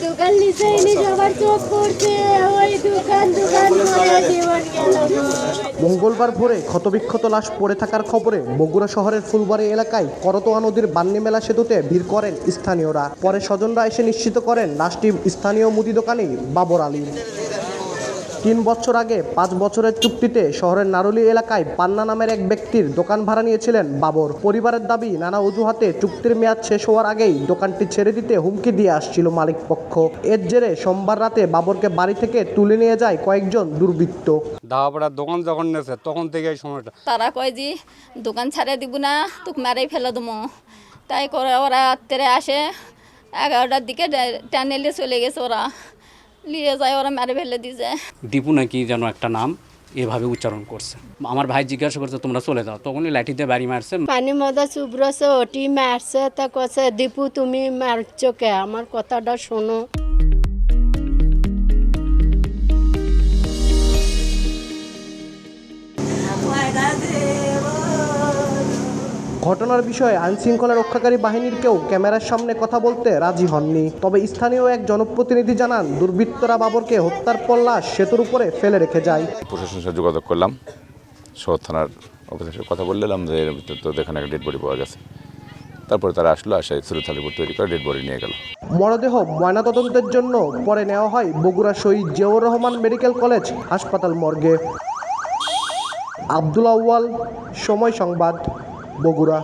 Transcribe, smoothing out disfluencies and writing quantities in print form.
দোকান নিচে এনে সবার চোখ পড়ছে, ওই দোকান দোকান করে জীবন গেল গো। মঙ্গলবার ভোরে ক্ষতবিক্ষত লাশ পড়ে থাকার খবরে বগুড়া শহরের ফুলবাড়ি এলাকায় করতোয়া নদীর বান্নি মেলা সেতুতে ভিড় করেন স্থানীয়রা। পরে স্বজনরা এসে নিশ্চিত করেন লাশটি স্থানীয় মুদি দোকানি বাবর আলীর। 3 বছর আগে 5 বছরের চুক্তিতে শহরের নারুলি এলাকায় পান্না নামের এক ব্যক্তির দোকান ভাড়া নিয়েছিলেন বাবর। পরিবারের দাবি, নানা অজুহাতে চুক্তির মেয়াদ শেষ হওয়ার আগেই দোকানটি ছেড়ে দিতে হুমকি দিয়ে আসছিল মালিক পক্ষ। এর জেরে সোমবার রাতে বাবরকে বাড়ি থেকে তুলে নিয়ে যায় কয়েকজন দুর্বৃত্ত। দাওয়াপাড়ার দোকান যখন নেছে তখন থেকে এই সময়টা তারা কয় যে দোকান ছাড়ে দিব না, তোকে মারাই ফেলে দেবো। তাই করে ওরা রাত্রে আসে, 11টার দিকে টানে নিয়ে চলে গেছে। ওরা নিয়ে যায়, ওরা মারে ফেলে দিয়েছে। দীপু নাকি যেন একটা নাম এভাবে উচ্চারণ করছে। আমার ভাই জিজ্ঞাসা করছে তোমরা চলে যাও, তখনই লাঠিতে বাড়ি মারছে। পানি মদা চুবরছে, ওটি মারছে, তা কছে দীপু তুমি মারছো কে, আমার কথাটা শোনো। ঘটনার বিষয়ে আইনশৃঙ্খলা রক্ষাকারী বাহিনীর কেউ ক্যামেরার সামনে কথা বলতে রাজি হননি। তবে স্থানীয় এক জনপ্রতিনিধি জানান, দুর্বৃত্তরা বাবরকে হত্যার পর লাশ সেতুর উপরে ফেলে রেখে যায়। প্রশাসনের সাথে যোগাযোগ করলাম, শহর থানার অফিসারের কথা বললাম যে এর ভিতরে তো এখানে একটা ডেড বডি পাওয়া গেছে। তারপরে তারা আসলো, আসে সুরতার রিপোর্ট তৈরি করে ডেড বডি নিয়ে গেল। মরদেহ ময়নাতদন্তের জন্য পরে নেওয়া হয় বগুড়া শহীদ জিয়াউর রহমান মেডিকেল কলেজ হাসপাতাল মর্গে। আব্দুল আউয়াল, সময় সংবাদ, বগুড়া।